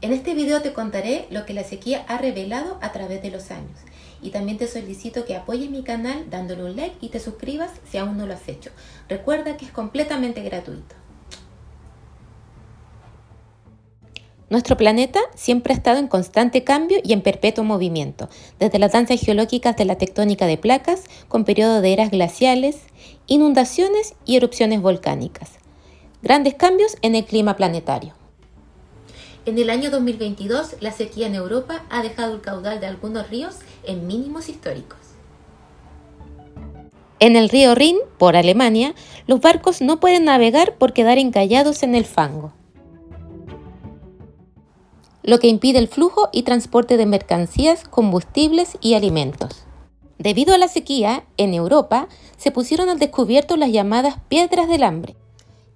En este video te contaré lo que la sequía ha revelado a través de los años. Y también te solicito que apoyes mi canal dándole un like y te suscribas si aún no lo has hecho. Recuerda que es completamente gratuito. Nuestro planeta siempre ha estado en constante cambio y en perpetuo movimiento, desde las danzas geológicas de la tectónica de placas, con periodos de eras glaciales, inundaciones y erupciones volcánicas. Grandes cambios en el clima planetario. En el año 2022, la sequía en Europa ha dejado el caudal de algunos ríos en mínimos históricos. En el río Rin, por Alemania, los barcos no pueden navegar por quedar encallados en el fango, lo que impide el flujo y transporte de mercancías, combustibles y alimentos. Debido a la sequía, en Europa se pusieron al descubierto las llamadas piedras del hambre,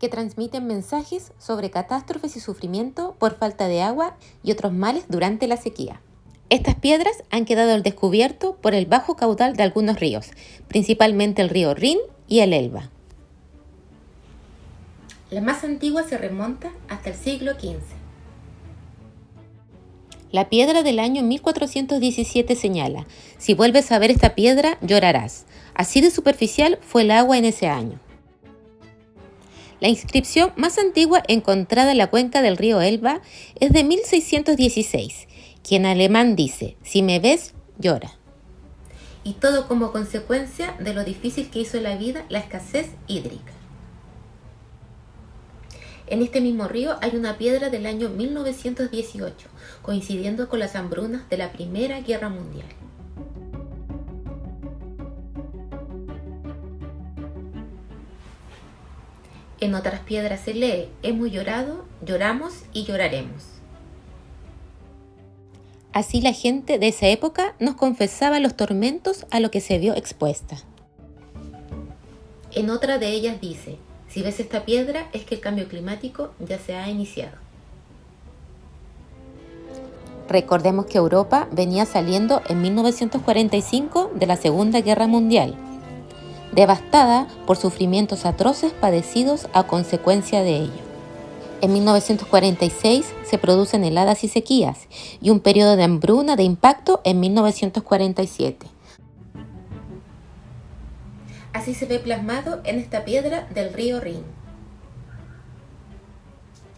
que transmiten mensajes sobre catástrofes y sufrimiento por falta de agua y otros males durante la sequía. Estas piedras han quedado al descubierto por el bajo caudal de algunos ríos, principalmente el río Rin y el Elba. La más antigua se remonta hasta el siglo XV. La piedra del año 1417 señala: si vuelves a ver esta piedra, llorarás. Así de superficial fue el agua en ese año. La inscripción más antigua encontrada en la cuenca del río Elba es de 1616, que en alemán dice: si me ves, llora. Y todo como consecuencia de lo difícil que hizo la vida la escasez hídrica. En este mismo río hay una piedra del año 1918, coincidiendo con las hambrunas de la Primera Guerra Mundial. En otras piedras se lee: hemos llorado, lloramos y lloraremos. Así la gente de esa época nos confesaba los tormentos a lo que se vio expuesta. En otra de ellas dice: si ves esta piedra es que el cambio climático ya se ha iniciado. Recordemos que Europa venía saliendo en 1945 de la Segunda Guerra Mundial, devastada por sufrimientos atroces padecidos a consecuencia de ello. En 1946 se producen heladas y sequías y un periodo de hambruna de impacto en 1947. Así se ve plasmado en esta piedra del río Rin.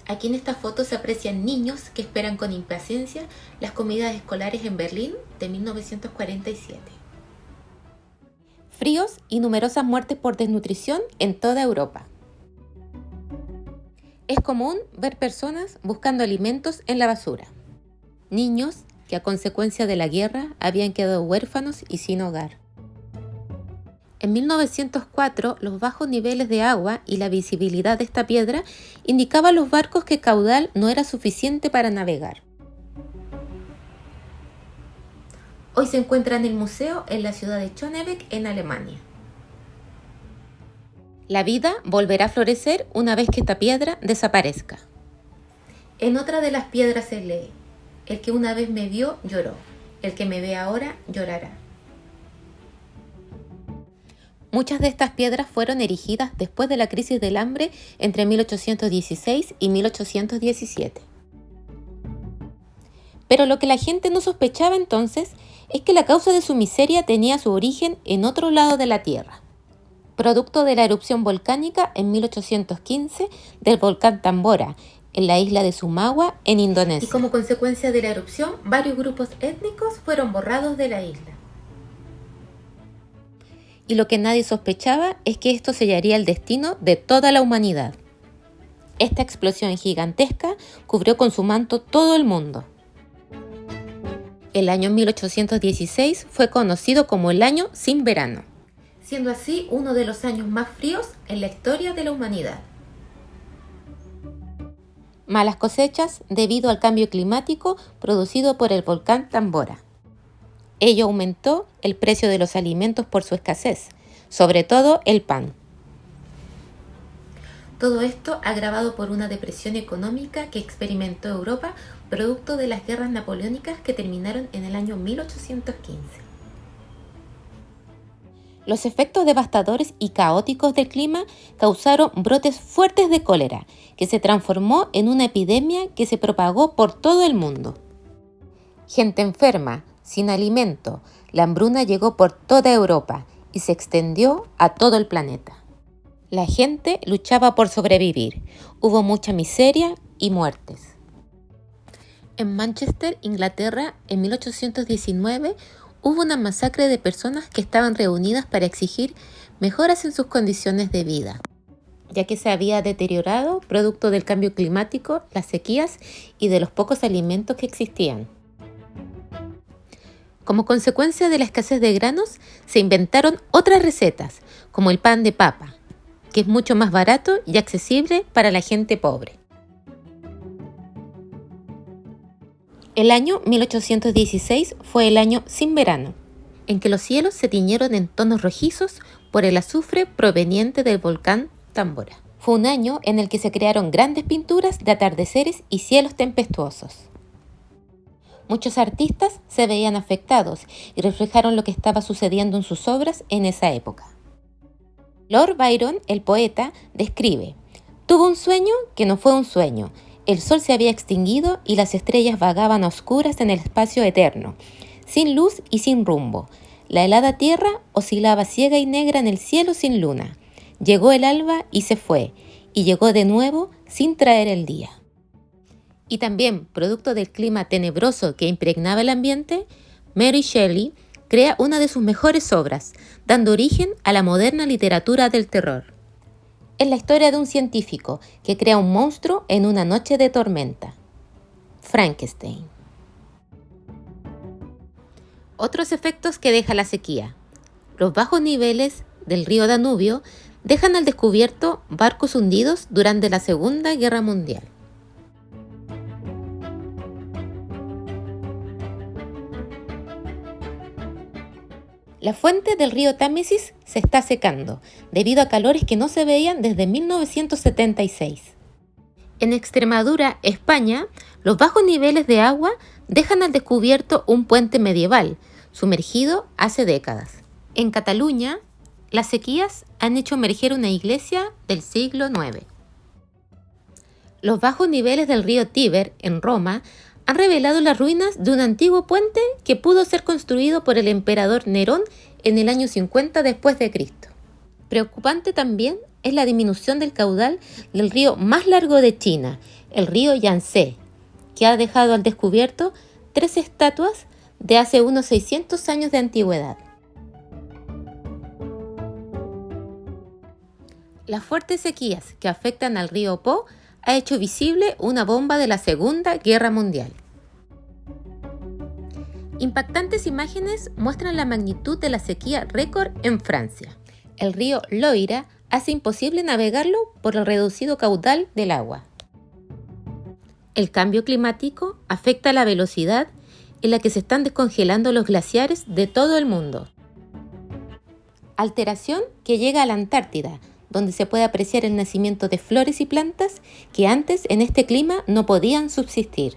Aquí en esta foto se aprecian niños que esperan con impaciencia las comidas escolares en Berlín de 1947. Fríos y numerosas muertes por desnutrición en toda Europa. Es común ver personas buscando alimentos en la basura. Niños que a consecuencia de la guerra habían quedado huérfanos y sin hogar. En 1904, los bajos niveles de agua y la visibilidad de esta piedra indicaban a los barcos que el caudal no era suficiente para navegar. Hoy se encuentra en el museo en la ciudad de Schönebeck, en Alemania. La vida volverá a florecer una vez que esta piedra desaparezca. En otra de las piedras se lee: el que una vez me vio, lloró. El que me ve ahora, llorará. Muchas de estas piedras fueron erigidas después de la crisis del hambre entre 1816 y 1817. Pero lo que la gente no sospechaba entonces es que la causa de su miseria tenía su origen en otro lado de la Tierra, producto de la erupción volcánica en 1815 del volcán Tambora, en la isla de Sumbawa, en Indonesia. Y como consecuencia de la erupción, varios grupos étnicos fueron borrados de la isla. Y lo que nadie sospechaba es que esto sellaría el destino de toda la humanidad. Esta explosión gigantesca cubrió con su manto todo el mundo. El año 1816 fue conocido como el año sin verano, siendo así uno de los años más fríos en la historia de la humanidad. Malas cosechas debido al cambio climático producido por el volcán Tambora. Ello aumentó el precio de los alimentos por su escasez, sobre todo el pan. Todo esto agravado por una depresión económica que experimentó Europa producto de las guerras napoleónicas que terminaron en el año 1815. Los efectos devastadores y caóticos del clima causaron brotes fuertes de cólera, que se transformó en una epidemia que se propagó por todo el mundo. Gente enferma, sin alimento, la hambruna llegó por toda Europa y se extendió a todo el planeta. La gente luchaba por sobrevivir, hubo mucha miseria y muertes. En Manchester, Inglaterra, en 1819, hubo una masacre de personas que estaban reunidas para exigir mejoras en sus condiciones de vida, ya que se había deteriorado producto del cambio climático, las sequías y de los pocos alimentos que existían. Como consecuencia de la escasez de granos, se inventaron otras recetas, como el pan de papa, que es mucho más barato y accesible para la gente pobre. El año 1816 fue el año sin verano, en que los cielos se tiñeron en tonos rojizos por el azufre proveniente del volcán Tambora. Fue un año en el que se crearon grandes pinturas de atardeceres y cielos tempestuosos. Muchos artistas se veían afectados y reflejaron lo que estaba sucediendo en sus obras en esa época. Lord Byron, el poeta, describe: «Tuvo un sueño que no fue un sueño. El sol se había extinguido y las estrellas vagaban a oscuras en el espacio eterno, sin luz y sin rumbo. La helada tierra oscilaba ciega y negra en el cielo sin luna. Llegó el alba y se fue, y llegó de nuevo sin traer el día». Y también, producto del clima tenebroso que impregnaba el ambiente, Mary Shelley crea una de sus mejores obras, dando origen a la moderna literatura del terror. Es la historia de un científico que crea un monstruo en una noche de tormenta: Frankenstein. Otros efectos que deja la sequía. Los bajos niveles del río Danubio dejan al descubierto barcos hundidos durante la Segunda Guerra Mundial. La fuente del río Támesis se está secando, debido a calores que no se veían desde 1976. En Extremadura, España, los bajos niveles de agua dejan al descubierto un puente medieval, sumergido hace décadas. En Cataluña, las sequías han hecho emerger una iglesia del siglo IX. Los bajos niveles del río Tíber, en Roma, han revelado las ruinas de un antiguo puente que pudo ser construido por el emperador Nerón en el año 50 después de Cristo. Preocupante también es la disminución del caudal del río más largo de China, el río Yangtze, que ha dejado al descubierto 3 estatuas de hace unos 600 años de antigüedad. Las fuertes sequías que afectan al río Po ha hecho visible una bomba de la Segunda Guerra Mundial. Impactantes imágenes muestran la magnitud de la sequía récord en Francia. El río Loira hace imposible navegarlo por el reducido caudal del agua. El cambio climático afecta la velocidad en la que se están descongelando los glaciares de todo el mundo. Alteración que llega a la Antártida, donde se puede apreciar el nacimiento de flores y plantas que antes en este clima no podían subsistir.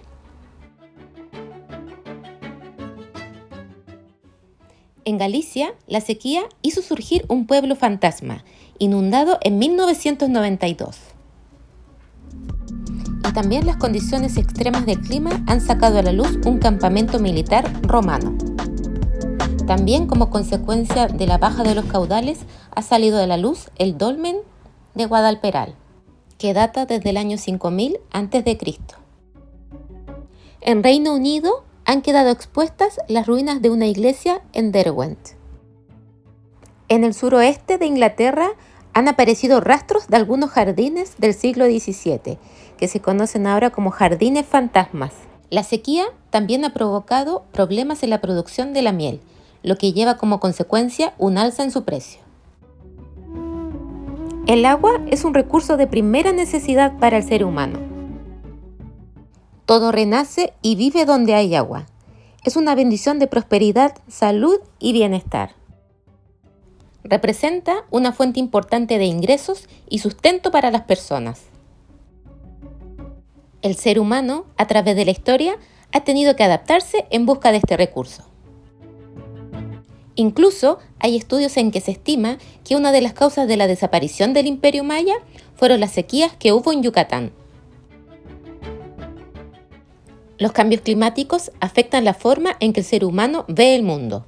En Galicia, la sequía hizo surgir un pueblo fantasma, inundado en 1992. Y también las condiciones extremas del clima han sacado a la luz un campamento militar romano. También, como consecuencia de la baja de los caudales, ha salido a la luz el dolmen de Guadalperal, que data desde el año 5000 a.C. En Reino Unido han quedado expuestas las ruinas de una iglesia en Derwent. En el suroeste de Inglaterra han aparecido rastros de algunos jardines del siglo XVII, que se conocen ahora como jardines fantasmas. La sequía también ha provocado problemas en la producción de la miel, lo que lleva como consecuencia un alza en su precio. El agua es un recurso de primera necesidad para el ser humano. Todo renace y vive donde hay agua. Es una bendición de prosperidad, salud y bienestar. Representa una fuente importante de ingresos y sustento para las personas. El ser humano, a través de la historia, ha tenido que adaptarse en busca de este recurso. Incluso hay estudios en que se estima que una de las causas de la desaparición del Imperio Maya fueron las sequías que hubo en Yucatán. Los cambios climáticos afectan la forma en que el ser humano ve el mundo,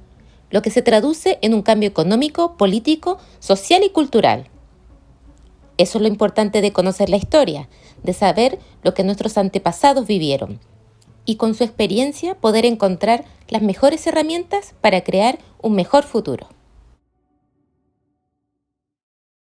lo que se traduce en un cambio económico, político, social y cultural. Eso es lo importante de conocer la historia, de saber lo que nuestros antepasados vivieron y con su experiencia poder encontrar las mejores herramientas para crear un mejor futuro.